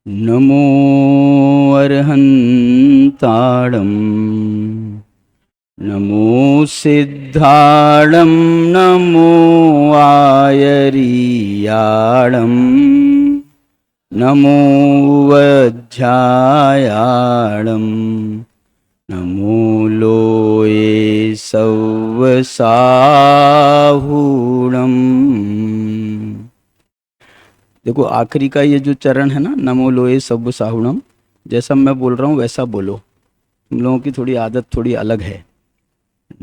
नमो अर्हन्ताणं नमो सिद्धाणं नमो आयरीयाणं नमो वज्झायाणं नमो लोये सव्वसाहुणम्। देखो आखिरी का ये जो चरण है ना, नमो लोए सब्ब साहुणम, जैसा मैं बोल रहा हूँ वैसा बोलो। तुम लोगों की थोड़ी आदत थोड़ी अलग है।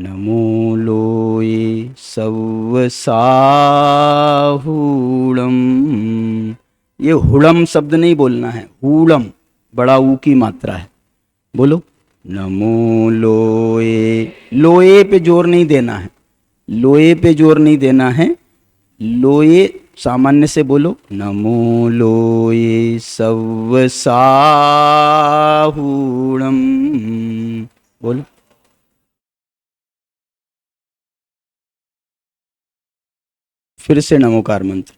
नमो लोए सब्ब साहुणम, ये हुड़म शब्द नहीं बोलना है, हुड़म बड़ा ऊ की मात्रा है। बोलो नमो लोए, लोए पे जोर नहीं देना है, लोए पे जोर नहीं देना है। लोए सामान्य से बोलो, नमो लोए सव्व साहुणम। बोलो फिर से नमोकार मंत्र।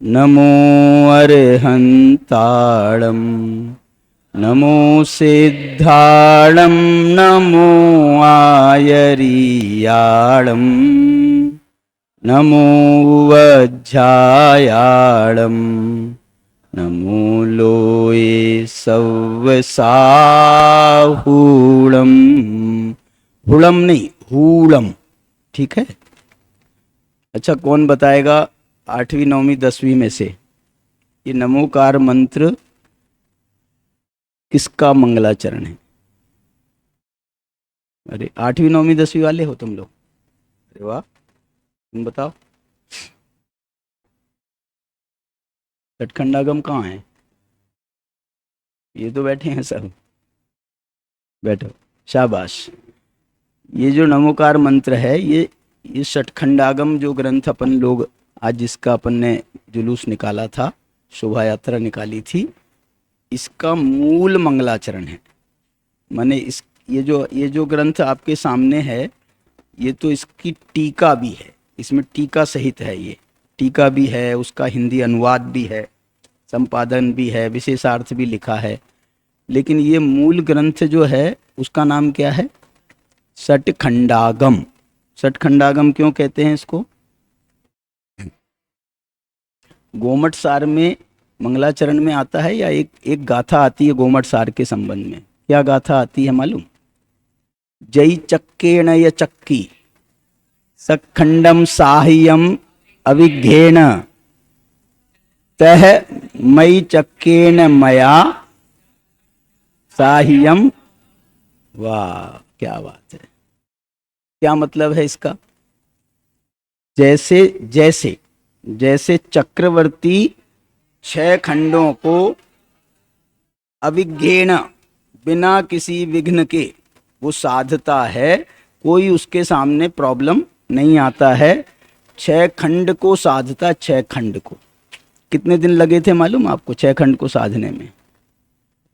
नमो अरहंताणम नमो सिद्धाणम नमो आयरीयाणम नमो वज्झायाणं नमो लोये सव्वसाहुणम्। हुड़म नहीं, हूड़म, ठीक है। अच्छा, कौन बताएगा 8वीं 9वीं 10वीं में से ये नमोकार मंत्र किसका मंगलाचरण है? अरे 8वीं 9वीं 10वीं वाले हो तुम लोग? अरे वाह, तुम बताओ। सटखंडागम कहाँ है? ये तो बैठे हैं सब, बैठो, शाबाश। ये जो नमोकार मंत्र है, ये सटखंडागम जो ग्रंथ अपन लोग आज जिसका अपन ने जुलूस निकाला था, शोभा यात्रा निकाली थी, इसका मूल मंगलाचरण है। माने इस ये जो ग्रंथ आपके सामने है, ये तो इसकी टीका भी है, इसमें टीका सहित है। ये टीका भी है, उसका हिंदी अनुवाद भी है, संपादन भी है, विशेषार्थ भी लिखा है। लेकिन ये मूल ग्रंथ जो है उसका नाम क्या है? सटखंडागम। सटखंडागम क्यों कहते हैं इसको? गोमट सार में मंगलाचरण में आता है, या एक एक गाथा आती है गोमट सार के संबंध में। क्या गाथा आती है मालूम? जय चक्केण य चक्की सखंडम साह्यम अविघ्नेन तह मई चक्केन मया साह्यम। वाह, क्या बात है! क्या मतलब है इसका? जैसे जैसे जैसे चक्रवर्ती 6 खंडों को अविघ्न, बिना किसी विघ्न के वो साधता है, कोई उसके सामने प्रॉब्लम नहीं आता है। 6 खंड को साधता, 6 खंड को। कितने दिन लगे थे मालूम आपको 6 खंड को साधने में?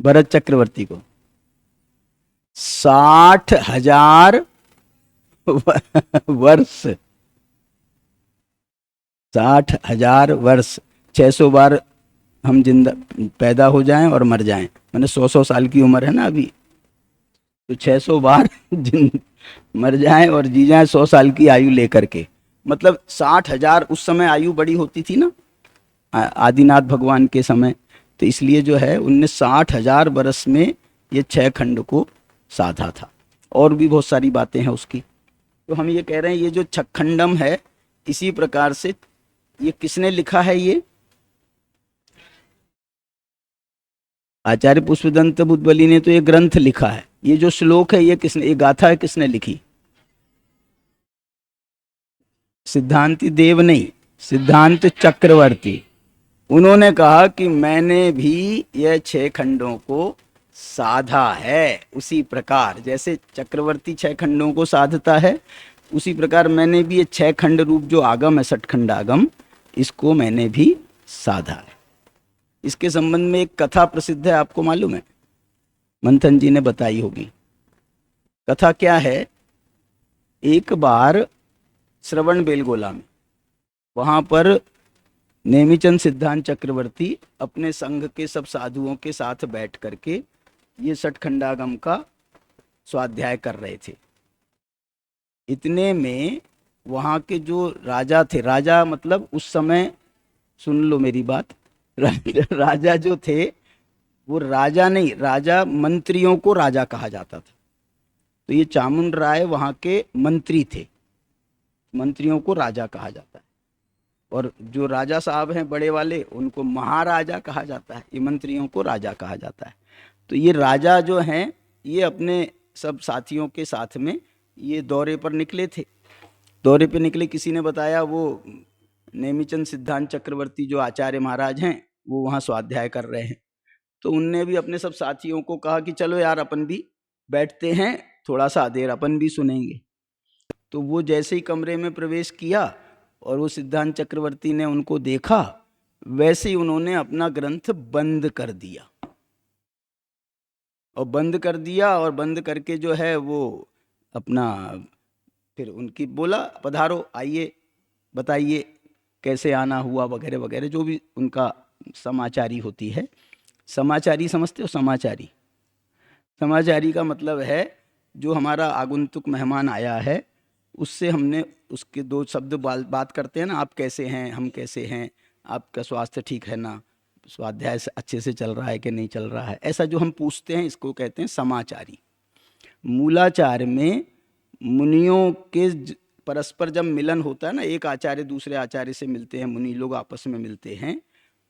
भरत चक्रवर्ती को 60,000 वर्ष। 60,000 वर्ष। 600 बार हम जिंदा पैदा हो जाएं और मर जाएं, मैंने 100 साल की उम्र है ना अभी, तो 600 बार मर जाएं और जी जाएं 100 साल की आयु लेकर के। मतलब 60,000, उस समय आयु बड़ी होती थी ना, आदिनाथ भगवान के समय। तो इसलिए जो है उनने 60,000 वर्ष में ये 6 खंड को साधा था। और भी बहुत सारी बातें हैं उसकी। तो हम ये कह रहे हैं, ये जो छखंडम है, इसी प्रकार से ये किसने लिखा है? ये आचार्य पुष्पदंत बुद्धबली ने तो ये ग्रंथ लिखा है। ये जो श्लोक है, ये किसने, ये गाथा है, किसने लिखी? सिद्धांति देव नहीं, सिद्धांत चक्रवर्ती। उन्होंने कहा कि मैंने भी यह 6 खंडों को साधा है। उसी प्रकार जैसे चक्रवर्ती 6 खंडों को साधता है, उसी प्रकार मैंने भी ये 6 खंड रूप जो आगम है, सटखंडागम, इसको मैंने भी साधा है। इसके संबंध में एक कथा प्रसिद्ध है, आपको मालूम है? मंथन जी ने बताई होगी। कथा क्या है? एक बार श्रवण बेलगोला में, वहां पर नेमिचंद सिद्धांत चक्रवर्ती अपने संघ के सब साधुओं के साथ बैठ करके ये सठखंडागम का स्वाध्याय कर रहे थे। इतने में वहाँ के जो राजा थे, राजा मतलब उस समय, सुन लो मेरी बात, राजा जो थे वो राजा नहीं, राजा मंत्रियों को राजा कहा जाता था। तो ये चामुंड राय वहाँ के मंत्री थे, मंत्रियों को राजा कहा जाता है। और जो राजा साहब हैं बड़े वाले, उनको महाराजा कहा जाता है, ये मंत्रियों को राजा कहा जाता है। तो ये राजा जो हैं ये अपने सब साथियों के साथ में ये दौरे पर निकले थे। दौरे पे निकले, किसी ने बताया वो नेमिचंद सिद्धांत चक्रवर्ती जो आचार्य महाराज हैं वो वहाँ स्वाध्याय कर रहे हैं। तो उनने भी अपने सब साथियों को कहा कि चलो यार अपन भी बैठते हैं, थोड़ा सा देर अपन भी सुनेंगे। तो वो जैसे ही कमरे में प्रवेश किया और वो सिद्धांत चक्रवर्ती ने उनको देखा, वैसे ही उन्होंने अपना ग्रंथ बंद कर दिया। और बंद कर दिया और बंद करके जो है वो अपना फिर उनकी बोला, पधारो, आइए, बताइए कैसे आना हुआ वगैरह वगैरह, जो भी उनका समाचारी होती है। समाचारी समझते हो? समाचारी, समाचारी का मतलब है जो हमारा आगंतुक मेहमान आया है उससे हमने उसके दो शब्द बात करते हैं ना, आप कैसे हैं, हम कैसे हैं, आपका स्वास्थ्य ठीक है ना, स्वाध्याय से अच्छे से चल रहा है कि नहीं चल रहा है, ऐसा जो हम पूछते हैं इसको कहते हैं समाचारी। मूलाचार में मुनियों के परस्पर जब मिलन होता है ना, एक आचार्य दूसरे आचार्य से मिलते हैं, मुनि लोग आपस में मिलते हैं,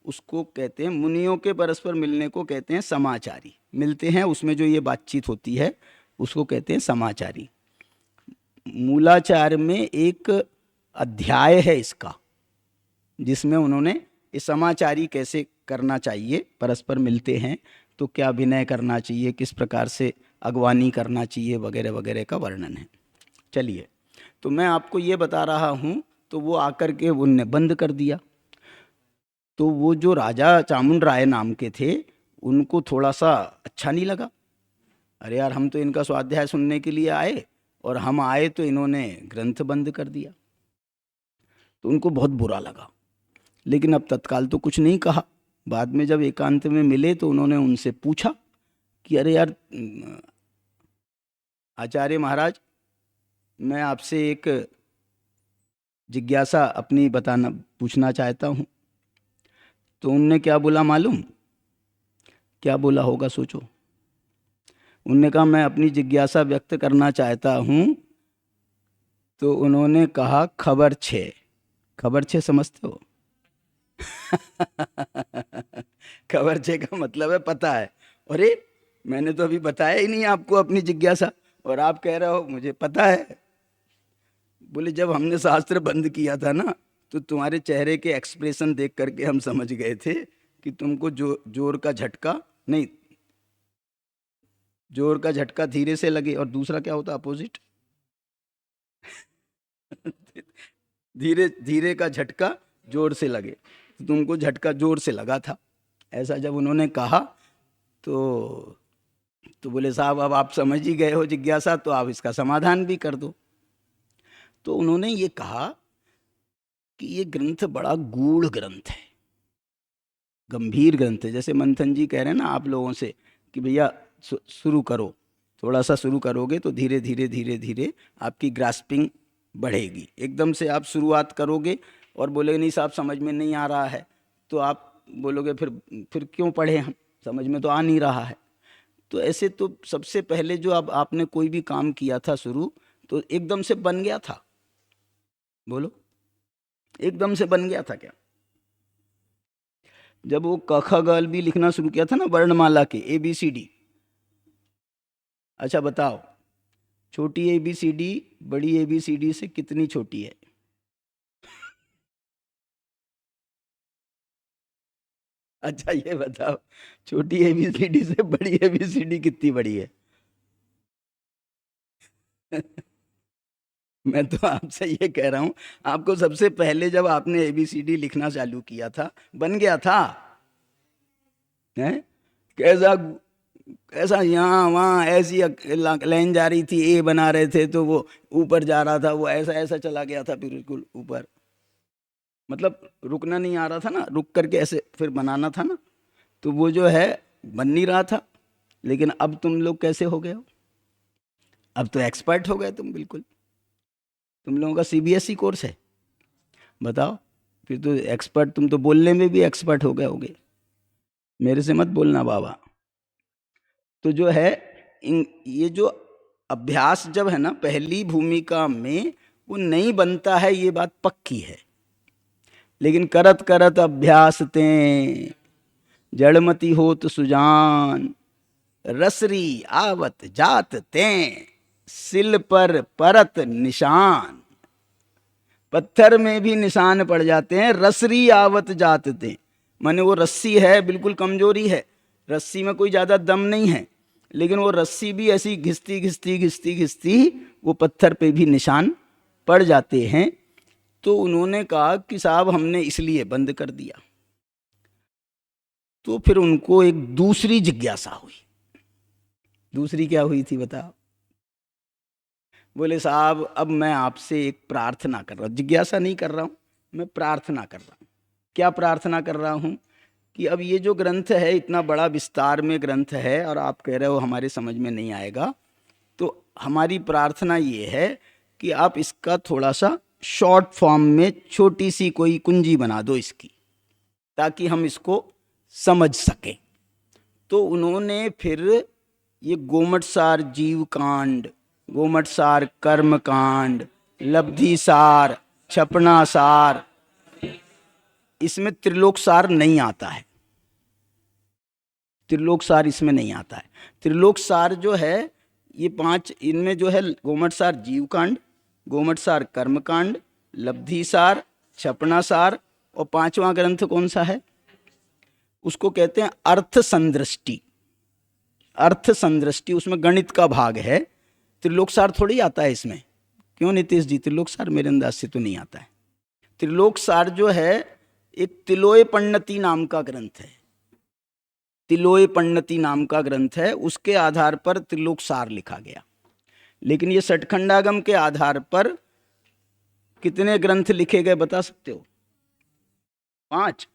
उसको कहते हैं, मुनियों के परस्पर मिलने को कहते हैं समाचारी। मिलते हैं उसमें जो ये बातचीत होती है उसको कहते हैं समाचारी। मूलाचार में एक अध्याय है इसका, जिसमें उन्होंने ये समाचारी कैसे करना चाहिए, परस्पर मिलते हैं तो क्या विनय करना चाहिए, किस प्रकार से अगवानी करना चाहिए वगैरह वगैरह का वर्णन है। चलिए, तो मैं आपको ये बता रहा हूँ, तो वो आकर के उनने बंद कर दिया। तो वो जो राजा चामुंड राय नाम के थे उनको थोड़ा सा अच्छा नहीं लगा। अरे यार, हम तो इनका स्वाध्याय सुनने के लिए आए और हम आए तो इन्होंने ग्रंथ बंद कर दिया। तो उनको बहुत बुरा लगा, लेकिन अब तत्काल तो कुछ नहीं कहा। बाद में जब एकांत में मिले तो उन्होंने उनसे पूछा कि अरे यार आचार्य महाराज, मैं आपसे एक जिज्ञासा अपनी पूछना चाहता हूँ। तो उनने क्या बोला मालूम? क्या बोला होगा, सोचो। उनने कहा मैं अपनी जिज्ञासा व्यक्त करना चाहता हूँ। तो उन्होंने कहा खबर 6। खबर 6 समझते हो? खबर 6 का मतलब है पता है। अरे मैंने तो अभी बताया ही नहीं आपको अपनी जिज्ञासा, और आप कह रहे हो मुझे पता है। बोले जब हमने शास्त्र बंद किया था ना, तो तुम्हारे चेहरे के एक्सप्रेशन देख करके हम समझ गए थे कि तुमको जोर का झटका नहीं, जोर का झटका धीरे से लगे, और दूसरा क्या होता अपोजिट, धीरे धीरे का झटका जोर से लगे। तुमको झटका जोर से लगा था। ऐसा जब उन्होंने कहा तो बोले साहब अब आप समझ ही गए हो जिज्ञासा, तो आप इसका समाधान भी कर दो। तो उन्होंने ये कहा कि ये ग्रंथ बड़ा गूढ़ ग्रंथ है, गंभीर ग्रंथ है। जैसे मंथन जी कह रहे हैं ना आप लोगों से कि भैया शुरू करो, थोड़ा सा शुरू करोगे तो धीरे धीरे धीरे धीरे आपकी ग्रास्पिंग बढ़ेगी। एकदम से आप शुरुआत करोगे और बोलेगे नहीं साहब समझ में नहीं आ रहा है, तो आप बोलोगे फिर क्यों पढ़े हम, समझ में तो आ नहीं रहा है। तो ऐसे तो सबसे पहले जो अब आपने कोई भी काम किया था शुरू, तो एकदम से बन गया था? बोलो, एकदम से बन गया था क्या? जब वो क ख ग भी लिखना शुरू किया था ना, वर्णमाला के ABCD, अच्छा बताओ छोटी ABCD बड़ी ABCD से कितनी छोटी है? अच्छा ये बताओ छोटी ABCD से बड़ी ABCD कितनी बड़ी है? मैं तो आपसे ये कह रहा हूं, आपको सबसे पहले जब आपने ABCD लिखना चालू किया था बन गया था? है कैसा ऐसा, यहाँ वहाँ ऐसी लाइन जा रही थी, ए बना रहे थे तो वो ऊपर जा रहा था, वो ऐसा ऐसा चला गया था बिल्कुल ऊपर। मतलब रुकना नहीं आ रहा था ना, रुक करके ऐसे फिर बनाना था ना, तो वो जो है बन नहीं रहा था। लेकिन अब तुम लोग कैसे हो गए हो, अब तो एक्सपर्ट हो गए तुम बिल्कुल। तुम लोगों का सीबीएसई कोर्स है, बताओ, फिर तो एक्सपर्ट, तुम तो बोलने में भी एक्सपर्ट हो गए होगे। मेरे से मत बोलना बाबा। तो जो है ये जो अभ्यास जब है ना पहली भूमिका में, वो नहीं बनता है, ये बात पक्की है। लेकिन करत करत अभ्यास ते जड़मती होत सुजान, रसरी आवत जात ते सिल पर परत निशान। पत्थर में भी निशान पड़ जाते हैं, रसरी आवत जात थे, माने वो रस्सी है बिल्कुल कमजोरी है, रस्सी में कोई ज्यादा दम नहीं है, लेकिन वो रस्सी भी ऐसी घिसती घिसती घिसती घिसती वो पत्थर पे भी निशान पड़ जाते हैं। तो उन्होंने कहा कि साहब हमने इसलिए बंद कर दिया। तो फिर उनको एक दूसरी जिज्ञासा हुई। दूसरी क्या हुई थी बताओ? बोले साहब अब मैं आपसे एक प्रार्थना कर रहा हूँ, जिज्ञासा नहीं कर रहा हूँ, मैं प्रार्थना कर रहा हूँ। क्या प्रार्थना कर रहा हूँ कि अब ये जो ग्रंथ है इतना बड़ा विस्तार में ग्रंथ है और आप कह रहे हो हमारे समझ में नहीं आएगा, तो हमारी प्रार्थना ये है कि आप इसका थोड़ा सा शॉर्ट फॉर्म में छोटी सी कोई कुंजी बना दो इसकी, ताकि हम इसको समझ सकें। तो उन्होंने फिर ये गोमटसार जीव कांड, गोमटसार कर्म कांड, लब्धिसार, छपनासार, इसमें त्रिलोकसार नहीं आता है, त्रिलोकसार इसमें नहीं आता है। त्रिलोकसार जो है ये 5, इनमें जो है गोमटसार जीव कांड, गोमटसार कर्म कांड, लब्धिसार, छपनासार, और 5वां ग्रंथ कौन सा है, उसको कहते हैं अर्थ संदृष्टि। अर्थ संदृष्टि, उसमें गणित का भाग है। त्रिलोकसार थोड़ी आता है इसमें, क्यों नीतीश जी? त्रिलोकसार मेरे अंदाज से तो नहीं आता है। त्रिलोकसार जो है एक तिलोय पंडिती नाम का ग्रंथ है, तिलोय पंडिती नाम का ग्रंथ है, उसके आधार पर त्रिलोकसार लिखा गया। लेकिन ये सठखंडागम के आधार पर कितने ग्रंथ लिखे गए बता सकते हो? 5।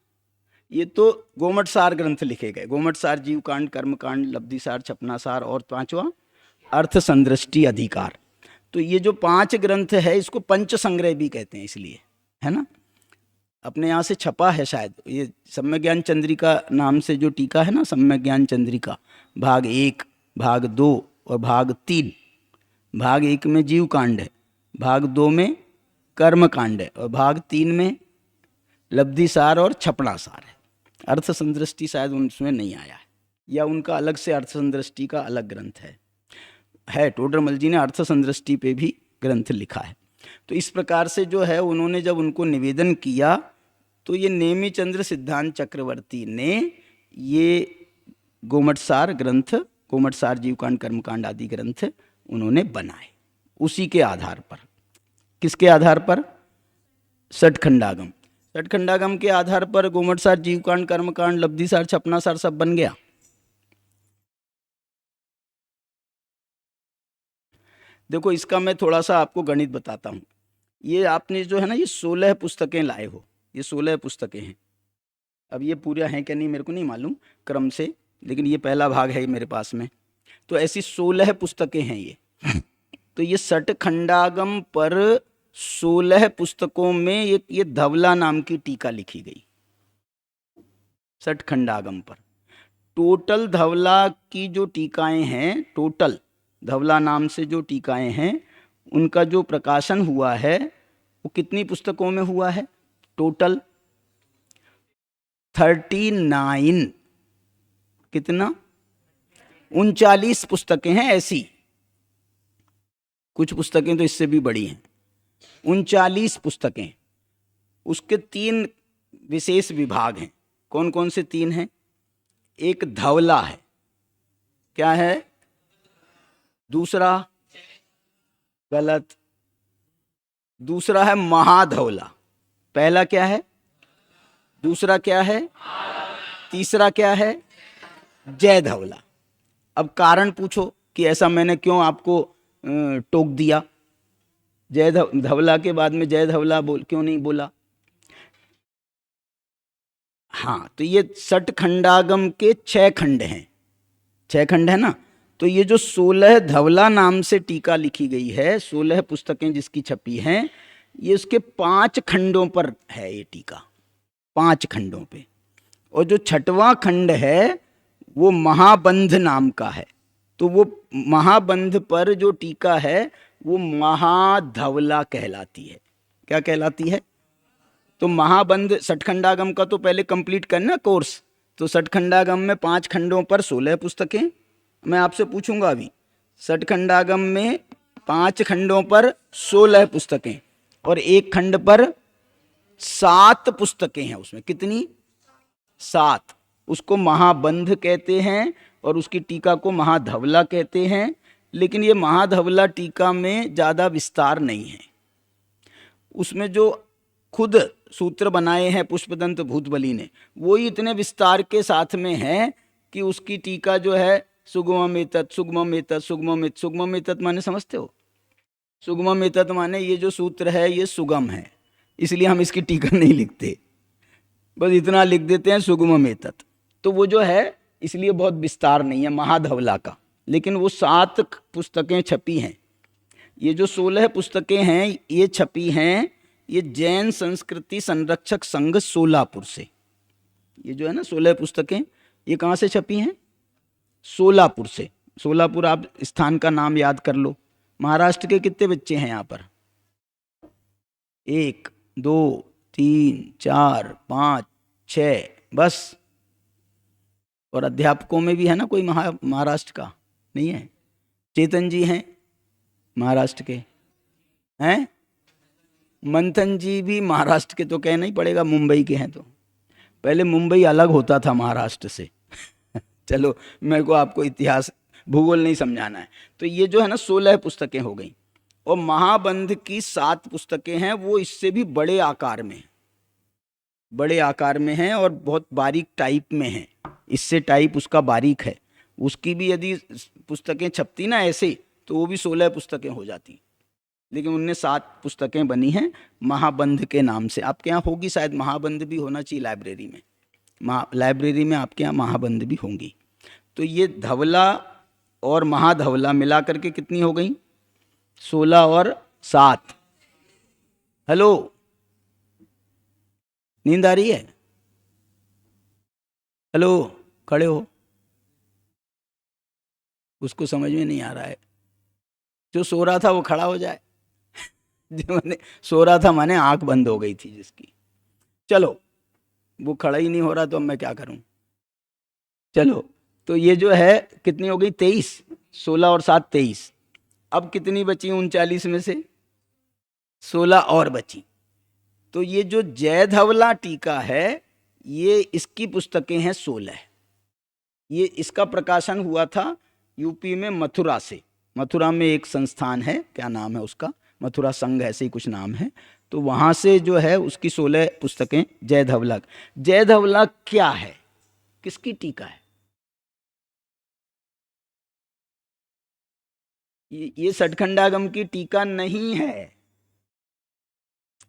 ये तो गोमटसार ग्रंथ लिखे गए, गोमटसार जीव कांड, कर्म कांड, लब्धिसार, छपनासार, और 5वां अर्थ संदृष्टि अधिकार। तो ये जो 5 ग्रंथ है इसको पंच संग्रह भी कहते हैं, इसलिए है ना। अपने यहाँ से छपा है शायद, ये सम्यक ज्ञान चंद्रिका नाम से जो टीका है ना, सम्यक ज्ञान चंद्रिका, भाग 1, भाग 2 और भाग 3। भाग 1 में जीव कांड है, भाग 2 में कर्म कांड है, और भाग 3 में लब्धिसार और छपनासार है। अर्थ संदृष्टि शायद उनमें नहीं आया है, या उनका अलग से अर्थ संदृष्टि का अलग ग्रंथ है। टोडरमल जी ने अर्थ संदृष्टि पे भी ग्रंथ लिखा है। तो इस प्रकार से जो है उन्होंने जब उनको निवेदन किया, तो ये नेमिचंद्र सिद्धांत चक्रवर्ती ने ये गोमटसार ग्रंथ, गोमटसार जीवकांड, कर्मकांड आदि ग्रंथ उन्होंने बनाए, उसी के आधार पर। किसके आधार पर? सठखंडागम। सठखंडागम के आधार पर गोमटसार जीवकांड, कर्मकांड, लब्धिसार, छपनासार सब बन गया। देखो इसका मैं थोड़ा सा आपको गणित बताता हूँ। ये आपने जो है ना ये 16 पुस्तकें लाए हो, ये 16 पुस्तकें हैं। अब ये पूरा है क्या नहीं मेरे को नहीं मालूम क्रम से, लेकिन ये पहला भाग है मेरे पास में। तो ऐसी 16 पुस्तकें हैं ये। तो ये सठखंडागम पर 16 पुस्तकों में ये धवला नाम की टीका लिखी गई सठखंडागम पर। टोटल धवला की जो टीकाएं हैं, टोटल धवला नाम से जो टीकाएं हैं, उनका जो प्रकाशन हुआ है वो कितनी पुस्तकों में हुआ है? टोटल 39। कितना? 39 पुस्तकें हैं ऐसी। कुछ पुस्तकें तो इससे भी बड़ी हैं। 39 पुस्तकें। उसके 3 विशेष विभाग हैं। कौन कौन से 3 हैं? एक धवला है, क्या है? दूसरा गलत, दूसरा है महाधवला। पहला क्या है? दूसरा क्या है? तीसरा क्या है? जय धवला। अब कारण पूछो कि ऐसा मैंने क्यों आपको टोक दिया, जय धवला के बाद में जय धवला क्यों नहीं बोला? हाँ, तो ये षटखंडागम के 6 खंड हैं, 6 खंड है ना। तो ये जो 16 धवला नाम से टीका लिखी गई है, 16 पुस्तकें जिसकी छपी हैं, ये उसके 5 खंडों पर है ये टीका, 5 खंडों पे। और जो 6वां खंड है वो महाबंध नाम का है। तो वो महाबंध पर जो टीका है वो महाधवला कहलाती है। क्या कहलाती है? तो महाबंध षटखंडागम का तो पहले कंप्लीट करना कोर्स। तो षटखंडागम में 5 खंडों पर 16 पुस्तकें। मैं आपसे पूछूंगा अभी, षटखंडागम में 5 खंडों पर 16 पुस्तकें और एक खंड पर 7 पुस्तकें हैं। उसमें कितनी? 7। उसको महाबंध कहते हैं और उसकी टीका को महाधवला कहते हैं। लेकिन ये महाधवला टीका में ज़्यादा विस्तार नहीं है। उसमें जो खुद सूत्र बनाए हैं पुष्पदंत भूतबली ने, वो ही इतने विस्तार के साथ में है कि उसकी टीका जो है सुगममेतत् सुगममेतत् सुगममेतत्, सुगममेतत् माने समझते हो? सुगममेतत् माने ये जो सूत्र है ये सुगम है, इसलिए हम इसकी टीका नहीं लिखते, बस इतना लिख देते हैं सुगममेतत्। तो वो जो है इसलिए बहुत विस्तार नहीं है महाधवला का। लेकिन वो 7 पुस्तकें छपी हैं। ये जो 16 पुस्तकें हैं ये छपी हैं ये जैन संस्कृति संरक्षक संघ सोलापुर से। ये जो है ना 16 पुस्तकें, ये कहाँ से छपी हैं? सोलापुर से। सोलापुर आप स्थान का नाम याद कर लो। महाराष्ट्र के कितने बच्चे हैं यहाँ पर? 1 2 3 4 5 6 बस। और अध्यापकों में भी है ना कोई महाराष्ट्र का? नहीं है। चेतन जी हैं महाराष्ट्र के, हैं? मंथन जी भी महाराष्ट्र के तो कहना ही पड़ेगा, मुंबई के हैं। तो पहले मुंबई अलग होता था महाराष्ट्र से। चलो, मेरे को आपको इतिहास भूगोल नहीं समझाना है। तो ये जो है ना 16 पुस्तकें हो गई। और महाबंध की 7 पुस्तकें हैं, वो इससे भी बड़े आकार में, बड़े आकार में हैं और बहुत बारीक टाइप में हैं। इससे टाइप उसका बारीक है। उसकी भी यदि पुस्तकें छपती ना ऐसे, तो वो भी 16 पुस्तकें हो जाती। लेकिन उनने 7 पुस्तकें बनी हैं महाबंध के नाम से। आपके यहाँ होगी शायद, महाबंध भी होना चाहिए लाइब्रेरी में। लाइब्रेरी में आपके यहाँ महाबंध भी होंगी। तो ये धवला और महाधवला मिला करके कितनी हो गई? 16 और 7। हेलो, नींद आ रही है? हेलो, खड़े हो। उसको समझ में नहीं आ रहा है। जो सो रहा था वो खड़ा हो जाए। जो मैंने सो रहा था माने आंख बंद हो गई थी जिसकी। चलो, वो खड़ा ही नहीं हो रहा तो अब मैं क्या करूं। चलो, तो ये जो है कितनी हो गई? 23। 16 और 7 23। अब कितनी बची 39 में से? 16 और बची। तो ये जो जय धवला टीका है ये इसकी पुस्तकें हैं 16। ये इसका प्रकाशन हुआ था यूपी में मथुरा से। मथुरा में एक संस्थान है, क्या नाम है उसका? मथुरा संघ ऐसे ही कुछ नाम है। तो वहाँ से जो है उसकी 16 पुस्तकें जय धवला। जय धवला क्या है? किसकी टीका है? ये षटखंडागम की टीका नहीं है।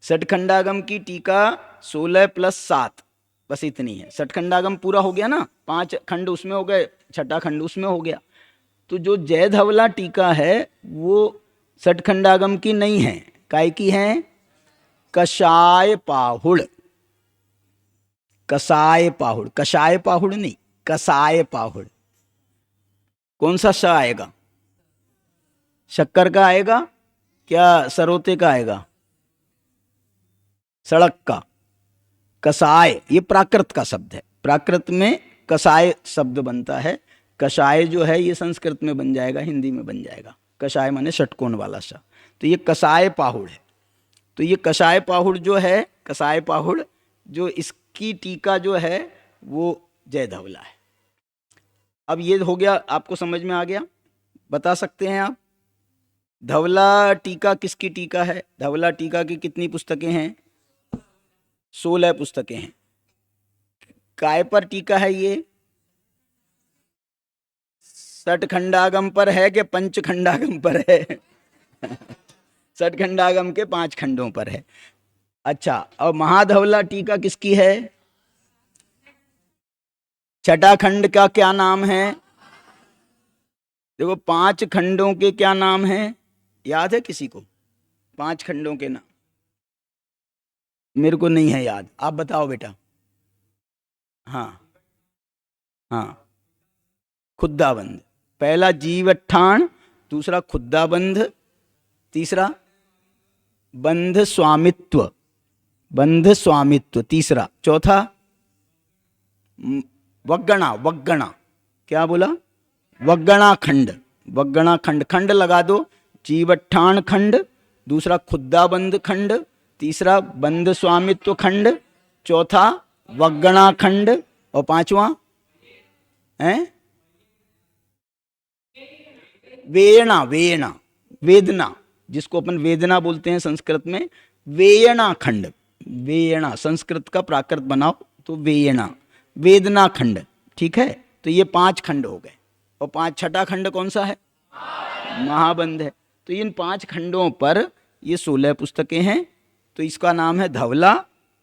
षटखंडागम की टीका 16 + 7 बस इतनी है। षटखंडागम पूरा हो गया ना, 5 खंड उसमें हो गए, 6ठा खंड उसमें हो गया। तो जो जय धवला टीका है वो षटखंडागम की नहीं है। काय की है? कषाय पाहुड़। कसाय पाहुड़, कषाय पाहुड़ नहीं, कसाय पाहुड़। कौन सा श आएगा? शक्कर का आएगा क्या सरोते का आएगा? सड़क का। कसाय ये प्राकृत का शब्द है। प्राकृत में कसाय शब्द बनता है। कषाय जो है ये संस्कृत में बन जाएगा, हिंदी में बन जाएगा। कषाय माने षटकोण वाला सा। तो ये कसाय पाहुड़ है। तो ये कषाय पाहुड़ जो है, कसाय पाहुड़ जो इसकी टीका जो है वो जय धवला है। अब ये हो गया, आपको समझ में आ गया? बता सकते हैं आप धवला टीका किसकी टीका है? धवला टीका की कितनी पुस्तकें हैं? 16 पुस्तकें हैं। काय पर टीका है ये? षटखंडागम पर है कि पंचखंडागम पर है? षटखंडागम के 5 खंडों पर है। अच्छा, और महाधवला टीका किसकी है? छठा खंड का क्या नाम है? देखो 5 खंडों के क्या नाम है, याद है किसी को? 5 खंडों के नाम मेरे को नहीं है याद, आप बताओ बेटा। हाँ हाँ, खुद्दाबंद, पहला जीवठान, दूसरा खुद्दाबंद, तीसरा बंध स्वामित्व, बंध स्वामित्व तीसरा, चौथा वग्गणा, वग्गणा, क्या बोला? वग्गणा खंड, वग्गणा खंड, खंड लगा दो, जीवठान खंड, दूसरा खुद्दाबंद खंड, तीसरा बंध स्वामित्व खंड, चौथा वग्गणा खंड, और पांचवा है वेयणा, वेयणा, वेदना, जिसको अपन वेदना बोलते हैं संस्कृत में, वेयणा खंड, वेयणा संस्कृत का प्राकृत बनाओ तो वेयणा, वेदना खंड। ठीक है, तो ये 5 खंड हो गए। और 5, छठा खंड कौन सा है? महाबंध है। तो इन 5 खंडों पर ये 16 पुस्तकें हैं। तो इसका नाम है धवला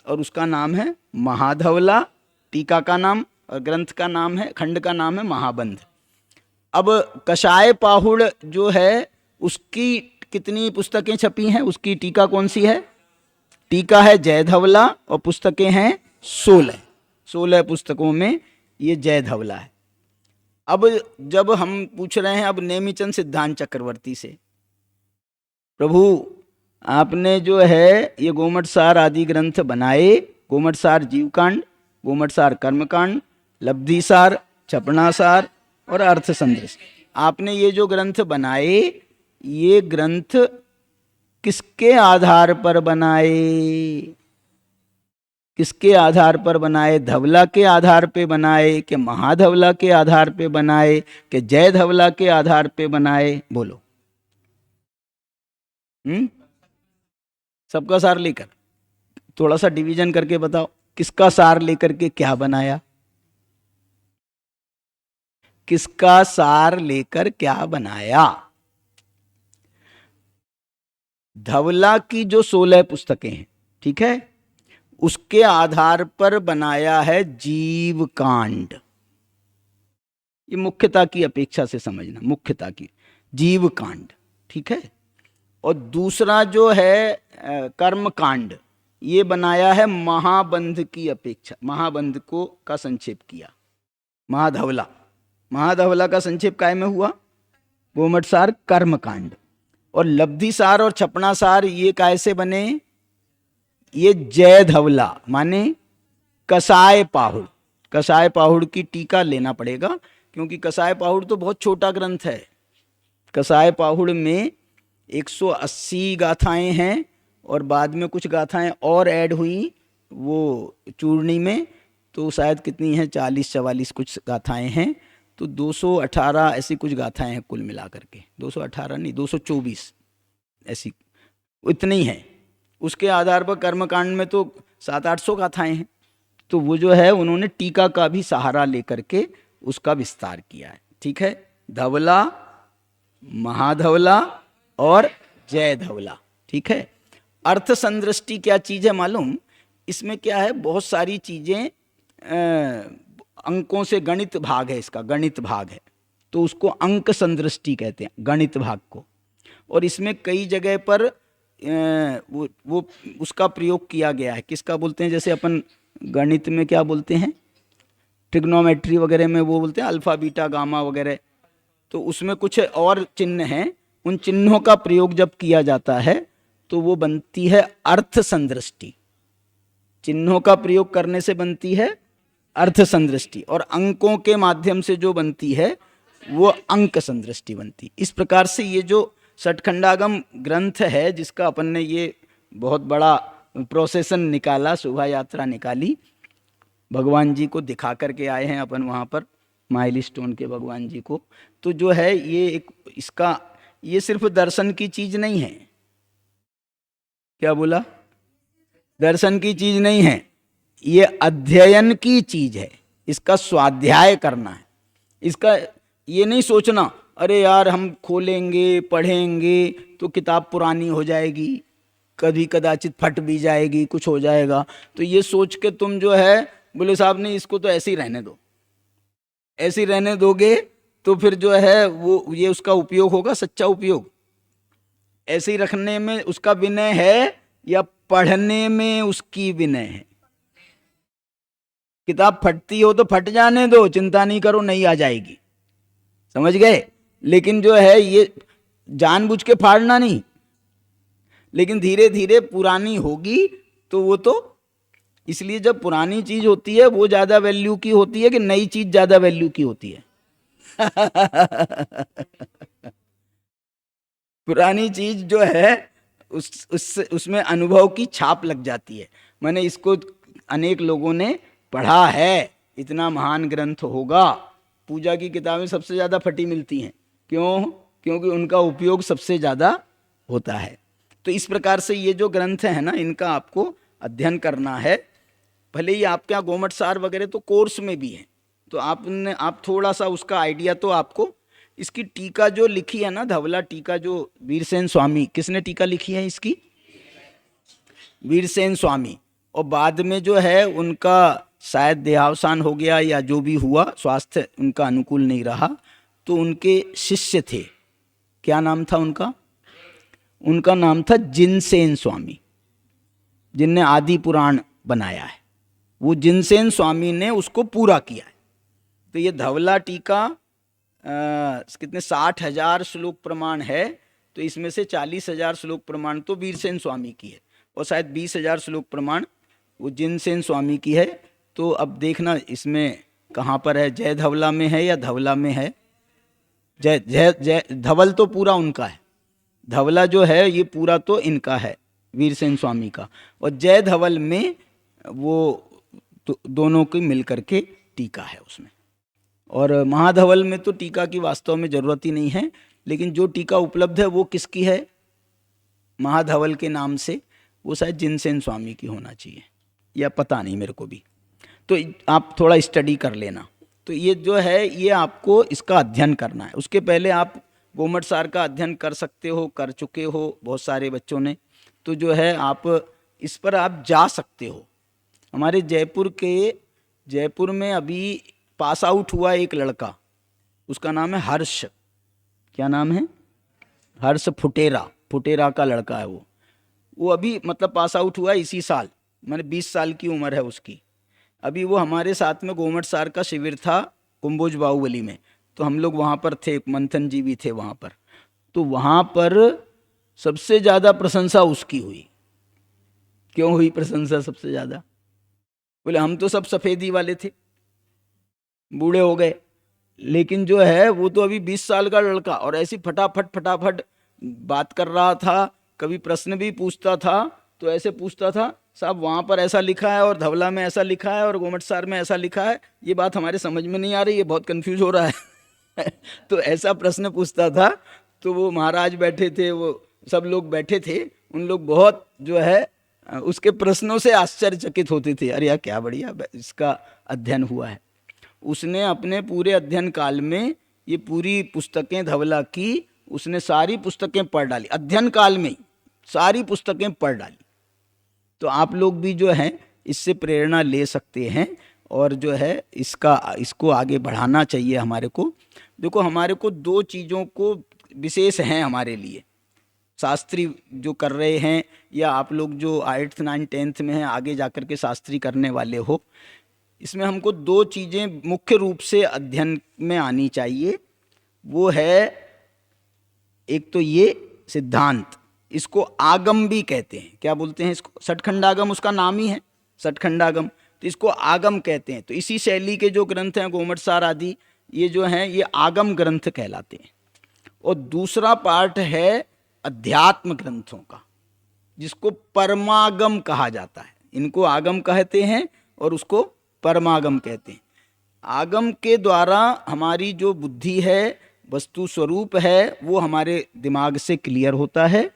और उसका नाम है महाधवला, टीका का नाम और ग्रंथ का नाम है, खंड का नाम है महाबंध। अब कषाय पाहुड़ जो है उसकी कितनी पुस्तकें छपी हैं, उसकी टीका कौन सी है? टीका है जय धवला और पुस्तकें हैं 16, 16 पुस्तकों में ये जय धवला है। अब जब हम पूछ रहे हैं अब नेमिचंद सिद्धांत चक्रवर्ती से, प्रभु आपने जो है ये गोमटसार आदि ग्रंथ बनाए, गोमटसार जीवकांड, गोमटसार कर्मकांड, लब्धिसार, छपणासार और अर्थसंदृष्टि, आपने ये जो ग्रंथ बनाए, ये ग्रंथ किसके आधार पर बनाए? किसके आधार पर बनाए? धवला के आधार पे बनाए कि महाधवला के आधार पे बनाए कि जय धवला के आधार पे बनाए? बोलो। सबका सार लेकर, थोड़ा सा डिवीजन करके बताओ, किसका सार लेकर के क्या बनाया? किसका सार लेकर क्या बनाया? धवला की जो 16 पुस्तकें हैं, ठीक है, उसके आधार पर बनाया है जीवकांड। ये मुख्यता की अपेक्षा से समझना, मुख्यता की जीवकांड, ठीक है। और दूसरा जो है कर्मकांड, ये बनाया है महाबंध की अपेक्षा, महाबंध को का संक्षेप किया महाधवला, महाधवला का संक्षेप काय में हुआ? गोमटसार कर्मकांड। और लब्धिसार और छपणासार ये काय से बने? ये जय धवला माने कसाय पाहुड़, कसाय पाहुड़ की टीका लेना पड़ेगा, क्योंकि कसाय पाहुड़ तो बहुत छोटा ग्रंथ है। कसाय पाहुड़ में 180 गाथाएं हैं और बाद में कुछ गाथाएं और ऐड हुई वो चूर्णी में, तो शायद कितनी है 40-44 कुछ गाथाएं हैं, तो 218 ऐसी कुछ गाथाएं हैं कुल मिलाकर के, 218 नहीं 224 ऐसी इतनी ही हैं। उसके आधार पर कर्मकांड में तो 700-800 गाथाएं हैं, तो वो जो है उन्होंने टीका का भी सहारा लेकर के उसका विस्तार किया है। ठीक है, धवला, महाधवला और जय धवला। ठीक है, अर्थ संदृष्टि क्या चीज़ है मालूम? इसमें क्या है, बहुत सारी चीज़ें अंकों से, गणित भाग है इसका, गणित भाग है, तो उसको अंक संदृष्टि कहते हैं, गणित भाग को। और इसमें कई जगह पर वो उसका प्रयोग किया गया है। किसका बोलते हैं? जैसे अपन गणित में क्या बोलते हैं, ट्रिग्नोमेट्री वगैरह में वो बोलते हैं अल्फा बीटा गामा वगैरह, तो उसमें कुछ और चिन्ह हैं, उन चिन्हों का प्रयोग जब किया जाता है तो वो बनती है अर्थ संदृष्टि। चिन्हों का प्रयोग करने से बनती है अर्थ संदृष्टि, और अंकों के माध्यम से जो बनती है वो अंक संदृष्टि बनती। इस प्रकार से ये जो षटखंडागम ग्रंथ है, जिसका अपन ने ये बहुत बड़ा प्रोसेसन निकाला, शोभा यात्रा निकाली, भगवान जी को दिखा करके आए हैं अपन वहाँ पर, माइलस्टोन के भगवान जी को, तो जो है ये एक इसका, ये सिर्फ दर्शन की चीज नहीं है। क्या बोला? दर्शन की चीज नहीं है, ये अध्ययन की चीज है, इसका स्वाध्याय करना है। इसका ये नहीं सोचना अरे यार हम खोलेंगे पढ़ेंगे तो किताब पुरानी हो जाएगी, कभी कदाचित फट भी जाएगी, कुछ हो जाएगा, तो ये सोच के तुम जो है बोले साहब नहीं इसको तो ऐसे ही रहने दो, ऐसे रहने दोगे तो फिर जो है वो ये उसका उपयोग होगा, सच्चा उपयोग? ऐसे ही रखने में उसका विनय है या पढ़ने में उसकी विनय है? किताब फटती हो तो फट जाने दो, चिंता नहीं करो, नहीं आ जाएगी, समझ गए? लेकिन जो है ये जानबूझ के फाड़ना नहीं, लेकिन धीरे धीरे पुरानी होगी तो वो तो, इसलिए जब पुरानी चीज होती है वो ज्यादा वैल्यू की होती है कि नई चीज ज्यादा वैल्यू की होती है? पुरानी चीज जो है उसमें अनुभव की छाप लग जाती है। मैंने इसको अनेक लोगों ने पढ़ा है, इतना महान ग्रंथ होगा। पूजा की किताबें सबसे ज्यादा फटी मिलती हैं, क्यों? क्योंकि उनका उपयोग सबसे ज्यादा होता है। तो इस प्रकार से ये जो ग्रंथ है ना, इनका आपको अध्ययन करना है। भले ही आपके यहाँ गोमट सार वगैरह तो कोर्स में भी है, तो आप थोड़ा सा उसका आइडिया तो आपको। इसकी टीका जो लिखी है ना, धवला टीका, जो वीरसेन स्वामी, किसने टीका लिखी है इसकी? वीरसेन स्वामी। और बाद में जो है उनका शायद देहावसान हो गया या जो भी हुआ, स्वास्थ्य उनका अनुकूल नहीं रहा, तो उनके शिष्य थे। क्या नाम था उनका? उनका नाम था जिनसेन स्वामी, जिनने आदि पुराण बनाया है। वो जिनसेन स्वामी ने उसको पूरा किया है। तो ये धवला टीका कितने 60,000 श्लोक प्रमाण है, तो इसमें से 40,000 श्लोक प्रमाण तो वीरसेन स्वामी की है, और शायद 20,000 श्लोक प्रमाण वो जिनसेन स्वामी की है। तो अब देखना इसमें कहाँ पर है, जय धवला में है या धवला में है? जय जय जय धवल तो पूरा उनका है, धवला जो है ये पूरा तो इनका है, वीरसेन स्वामी का। और जय धवल में वो तो दोनों की मिलकर के टीका है उसमें। और महाधवल में तो टीका की वास्तव में जरूरत ही नहीं है, लेकिन जो टीका उपलब्ध है वो किसकी है महाधवल के नाम से? वो शायद जिनसेन स्वामी की होना चाहिए, या पता नहीं मेरे को भी। तो आप थोड़ा स्टडी कर लेना। तो ये जो है ये आपको इसका अध्ययन करना है। उसके पहले आप गोमट सार का अध्ययन कर सकते हो, कर चुके हो बहुत सारे बच्चों ने, तो जो है आप इस पर आप जा सकते हो। हमारे जयपुर में अभी पास आउट हुआ एक लड़का, उसका नाम है हर्ष। क्या नाम है? हर्ष फुटेरा का लड़का है वो अभी मतलब पास आउट हुआ इसी साल, मैंने 20 साल की उम्र है उसकी। अभी वो हमारे साथ में गोमट सार का शिविर था कुंभोज बाहुबली में, तो हम लोग वहाँ पर थे, मंथन जी भी थे वहाँ पर। तो वहाँ पर सबसे ज़्यादा प्रशंसा उसकी हुई। क्यों हुई प्रशंसा सबसे ज़्यादा? बोले हम तो सब सफ़ेदी वाले थे, बूढ़े हो गए, लेकिन जो है वो तो अभी 20 साल का लड़का, और ऐसी फटाफट बात कर रहा था। कभी प्रश्न भी पूछता था तो ऐसे पूछता था, साहब वहाँ पर ऐसा लिखा है और धवला में ऐसा लिखा है और गोमट सार में ऐसा लिखा है, ये बात हमारे समझ में नहीं आ रही, ये बहुत कंफ्यूज हो रहा है। तो ऐसा प्रश्न पूछता था। तो वो महाराज बैठे थे, वो सब लोग बैठे थे, उन लोग बहुत जो है उसके प्रश्नों से आश्चर्यचकित होते थे। अरे यार क्या बढ़िया इसका अध्ययन हुआ है। उसने अपने पूरे अध्ययन काल में ये पूरी पुस्तकें धवला की, उसने सारी पुस्तकें पढ़ डाली, अध्ययन काल में ही सारी पुस्तकें पढ़ डाली। तो आप लोग भी जो हैं इससे प्रेरणा ले सकते हैं, और जो है इसको आगे बढ़ाना चाहिए हमारे को। देखो हमारे को 2 चीज़ों को विशेष हैं हमारे लिए, शास्त्री जो कर रहे हैं या आप लोग जो 8th 9th 10th में हैं, आगे जाकर के शास्त्री करने वाले हो, इसमें हमको 2 चीज़ें मुख्य रूप से अध्ययन में आनी चाहिए। वो है एक तो ये सिद्धांत, इसको आगम भी कहते हैं। क्या बोलते हैं इसको? सठखंडागम उसका नाम ही है, सठखंडागम, तो इसको आगम कहते हैं। तो इसी शैली के जो ग्रंथ हैं गोमट सार आदि, ये जो हैं ये आगम ग्रंथ कहलाते हैं। और दूसरा पार्ट है अध्यात्म ग्रंथों का, जिसको परमागम कहा जाता है। इनको आगम कहते हैं और उसको परमागम कहते हैं। आगम के द्वारा हमारी जो बुद्धि है, वस्तु स्वरूप है, वो हमारे दिमाग से क्लियर होता है,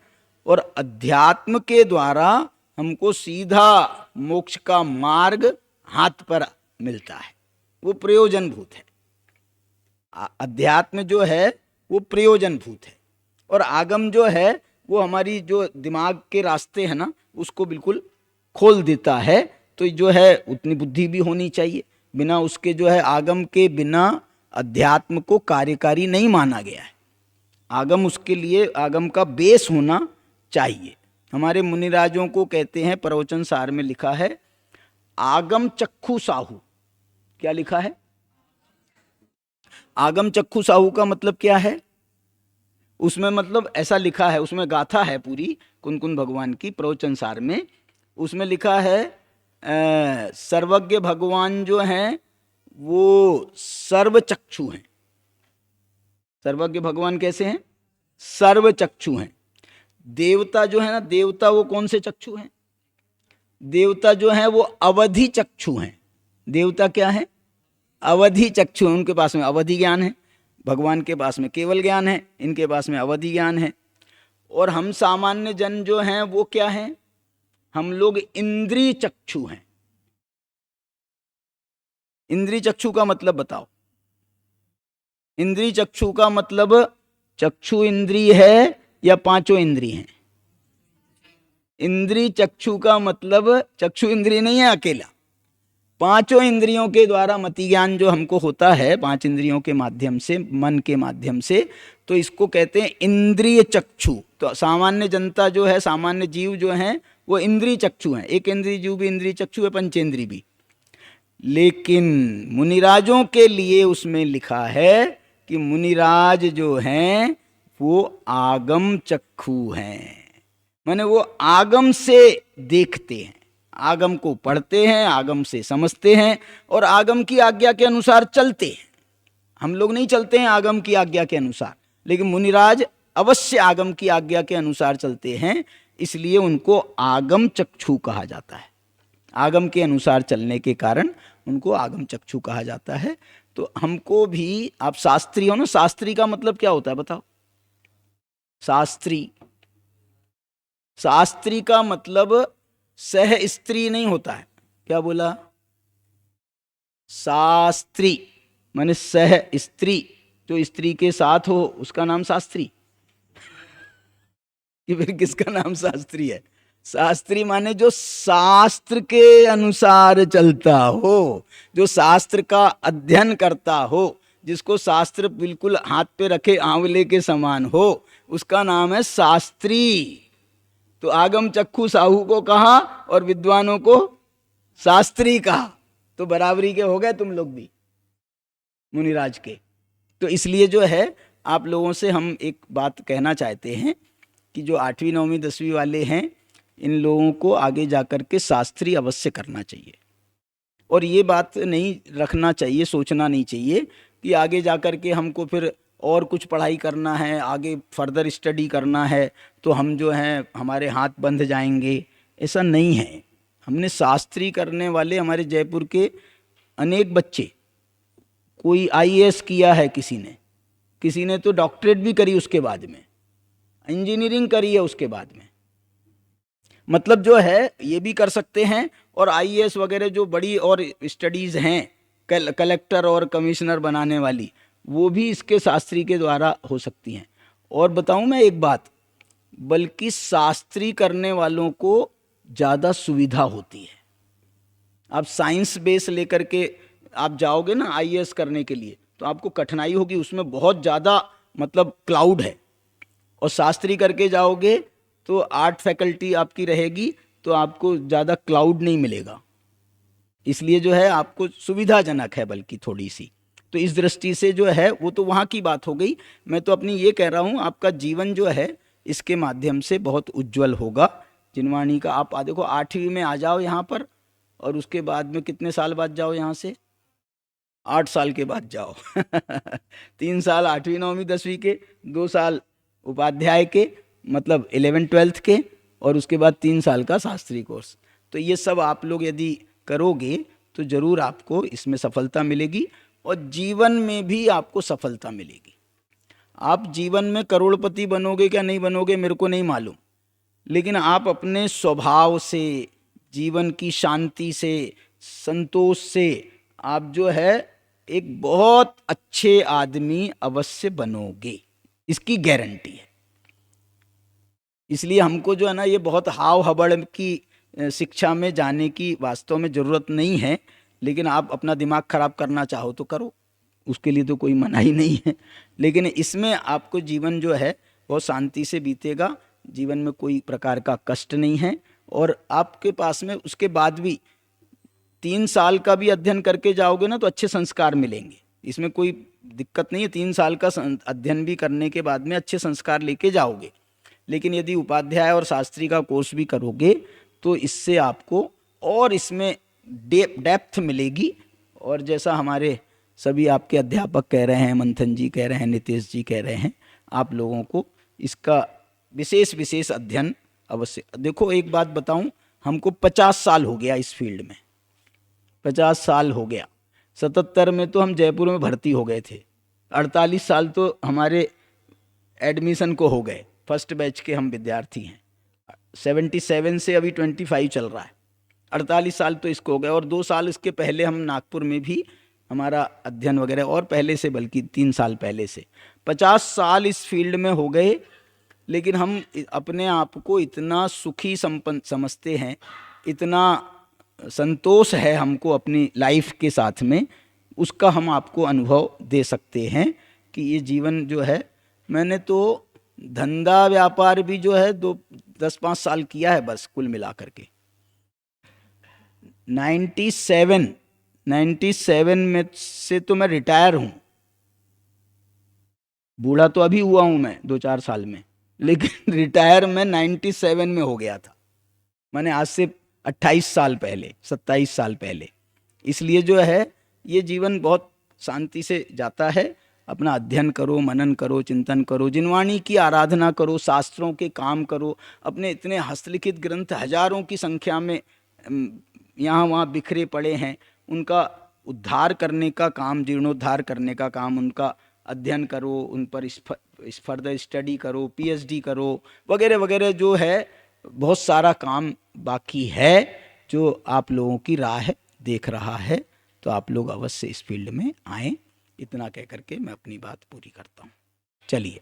और अध्यात्म के द्वारा हमको सीधा मोक्ष का मार्ग हाथ पर मिलता है, वो प्रयोजनभूत है। अध्यात्म जो है वो प्रयोजनभूत है, और आगम जो है वो हमारी जो दिमाग के रास्ते हैं ना, उसको बिल्कुल खोल देता है। तो जो है उतनी बुद्धि भी होनी चाहिए, बिना उसके जो है आगम के बिना अध्यात्म को कार्यकारी नहीं माना गया है। आगम उसके लिए आगम का बेस होना चाहिए। हमारे मुनिराजों को कहते हैं, प्रवचन सार में लिखा है आगम चक्षु साहू। क्या लिखा है? आगम चक्षु साहू का मतलब क्या है? उसमें मतलब ऐसा लिखा है, उसमें गाथा है पूरी कुनकुन भगवान की प्रवचन सार में। उसमें लिखा है सर्वज्ञ भगवान जो हैं वो सर्वचक्षु हैं। सर्वज्ञ भगवान कैसे हैं? सर्वचक्षु हैं। देवता जो है ना, देवता वो कौन से चक्षु हैं? देवता जो है वो अवधि चक्षु हैं। देवता क्या है? अवधि चक्षु हैं। उनके पास में अवधि ज्ञान है, भगवान के पास में केवल ज्ञान है, इनके पास में अवधि ज्ञान है। और हम सामान्य जन जो हैं वो क्या हैं? हम लोग इंद्रिय चक्षु हैं। इंद्रिय चक्षु का मतलब बताओ। इंद्रिय चक्षु का मतलब चक्षु इंद्रिय है या पांचों इंद्रिय हैं? इंद्रिय चक्षु का मतलब चक्षु इंद्रिय नहीं है अकेला, पांचों इंद्रियों के द्वारा मति ज्ञान जो हमको होता है, पांच इंद्रियों के माध्यम से, मन के माध्यम से, तो इसको कहते हैं इंद्रिय चक्षु। तो सामान्य जनता जो है, सामान्य जीव जो हैं वो इंद्रिय चक्षु हैं। एक इंद्रिय जीव भी इंद्रिय चक्षु है, पंचेंद्रिय भी। लेकिन मुनिराजों के लिए उसमें लिखा है कि मुनिराज जो हैं वो आगम चक्षु हैं, माने वो आगम से देखते हैं, आगम को पढ़ते हैं, आगम से समझते हैं और आगम की आज्ञा के अनुसार चलते हैं। हम लोग नहीं चलते हैं आगम की आज्ञा के अनुसार, लेकिन मुनिराज अवश्य आगम की आज्ञा के अनुसार चलते हैं, इसलिए उनको आगम चक्षु कहा जाता है। आगम के अनुसार चलने के कारण उनको आगम चक्षु कहा जाता है। तो हमको भी, आप शास्त्री हो ना, शास्त्री का मतलब क्या होता है बताओ? शास्त्री, शास्त्री का मतलब सह स्त्री नहीं होता है। क्या बोला? शास्त्री माने सह स्त्री, जो स्त्री के साथ हो उसका नाम शास्त्री। कि फिर किसका नाम शास्त्री है? शास्त्री माने जो शास्त्र के अनुसार चलता हो, जो शास्त्र का अध्ययन करता हो, जिसको शास्त्र बिल्कुल हाथ पे रखे आंवले के समान हो, उसका नाम है शास्त्री। तो आगम चक्षु साहू को कहा और विद्वानों को शास्त्री कहा, तो बराबरी के हो गए तुम लोग भी मुनिराज के। तो इसलिए जो है आप लोगों से हम एक बात कहना चाहते हैं कि जो 8वीं 9वीं 10वीं वाले हैं, इन लोगों को आगे जाकर के शास्त्री अवश्य करना चाहिए। और ये बात नहीं रखना चाहिए, सोचना नहीं चाहिए कि आगे जाकर के हमको फिर और कुछ पढ़ाई करना है, आगे फर्दर स्टडी करना है, तो हम जो हैं हमारे हाथ बंध जाएंगे। ऐसा नहीं है। हमने शास्त्री करने वाले हमारे जयपुर के अनेक बच्चे, कोई आईएएस किया है, किसी ने तो डॉक्टरेट भी करी, उसके बाद में इंजीनियरिंग करी है उसके बाद में, मतलब जो है ये भी कर सकते हैं। और आईएएस वगैरह जो बड़ी और स्टडीज़ हैं, कलेक्टर और कमिश्नर बनाने वाली, वो भी इसके शास्त्री के द्वारा हो सकती हैं। और बताऊं मैं एक बात, बल्कि शास्त्री करने वालों को ज़्यादा सुविधा होती है। आप साइंस बेस लेकर के आप जाओगे ना आईएएस करने के लिए, तो आपको कठिनाई होगी, उसमें बहुत ज़्यादा मतलब क्लाउड है। और शास्त्री करके जाओगे तो आर्ट फैकल्टी आपकी रहेगी, तो आपको ज़्यादा क्लाउड नहीं मिलेगा। इसलिए जो है आपको सुविधाजनक है बल्कि थोड़ी सी। तो इस दृष्टि से जो है वो तो वहाँ की बात हो गई। मैं तो अपनी ये कह रहा हूँ, आपका जीवन जो है इसके माध्यम से बहुत उज्जवल होगा। जिनवाणी का आप देखो 8वीं में आ जाओ यहाँ पर, और उसके बाद में कितने साल बाद जाओ यहाँ से? 8 साल के बाद जाओ 3 साल 8वीं 9वीं 10वीं के, 2 साल उपाध्याय के मतलब 11 12th के, और उसके बाद 3 साल का शास्त्री कोर्स। तो ये सब आप लोग यदि करोगे तो ज़रूर आपको इसमें सफलता मिलेगी, और जीवन में भी आपको सफलता मिलेगी। आप जीवन में करोड़पति बनोगे क्या नहीं बनोगे मेरे को नहीं मालूम, लेकिन आप अपने स्वभाव से, जीवन की शांति से, संतोष से आप जो है एक बहुत अच्छे आदमी अवश्य बनोगे, इसकी गारंटी है। इसलिए हमको जो है ना ये बहुत हाव हबड़ की शिक्षा में जाने की वास्तव में ज़रूरत नहीं है, लेकिन आप अपना दिमाग खराब करना चाहो तो करो, उसके लिए तो कोई मनाही नहीं है, लेकिन इसमें आपको जीवन जो है बहुत शांति से बीतेगा, जीवन में कोई प्रकार का कष्ट नहीं है। और आपके पास में उसके बाद भी 3 साल का भी अध्ययन करके जाओगे ना तो अच्छे संस्कार मिलेंगे, इसमें कोई दिक्कत नहीं है। 3 साल का अध्ययन भी करने के बाद में अच्छे संस्कार लेके जाओगे। लेकिन यदि उपाध्याय और शास्त्री का कोर्स भी करोगे तो इससे आपको और इसमें डेप्थ मिलेगी। और जैसा हमारे सभी आपके अध्यापक कह रहे हैं, मंथन जी कह रहे हैं, नितेश जी कह रहे हैं, आप लोगों को इसका विशेष विशेष अध्ययन अवश्य। देखो एक बात बताऊं, हमको 50 साल हो गया इस फील्ड में, 50 साल हो गया। 77 में तो हम जयपुर में भर्ती हो गए थे, 48 साल तो हमारे एडमिशन को हो गए, फर्स्ट बैच के हम विद्यार्थी हैं। 77 से अभी 25 चल रहा है, 48 साल तो इसको हो गए। और 2 साल इसके पहले हम नागपुर में भी हमारा अध्ययन वगैरह, और पहले से बल्कि 3 साल पहले से 50 साल इस फील्ड में हो गए। लेकिन हम अपने आप को इतना सुखी संपन्न समझते हैं, इतना संतोष है हमको अपनी लाइफ के साथ में, उसका हम आपको अनुभव दे सकते हैं कि ये जीवन जो है, मैंने तो धंधा व्यापार भी जो है 10-5 साल किया है बस कुल मिलाकर के। 97 में से तो मैं रिटायर हूँ, बूढ़ा तो अभी हुआ हूँ मैं 2-4 साल में, लेकिन रिटायर मैं 97 में हो गया था, मैंने आज से 28 साल पहले, 27 साल पहले। इसलिए जो है ये जीवन बहुत शांति से जाता है। अपना अध्ययन करो, मनन करो, चिंतन करो, जिनवाणी की आराधना करो, शास्त्रों के काम करो। अपने इतने हस्तलिखित ग्रंथ हजारों की संख्या में यहाँ वहाँ बिखरे पड़े हैं, उनका उद्धार करने का काम, जीर्णोद्धार करने का काम, उनका अध्ययन करो, उन पर फर्दर स्टडी करो, पीएचडी करो, वगैरह वगैरह। जो है बहुत सारा काम बाकी है जो आप लोगों की राह देख रहा है, तो आप लोग अवश्य इस फील्ड में आएँ। इतना कह करके मैं अपनी बात पूरी करता हूँ। चलिए।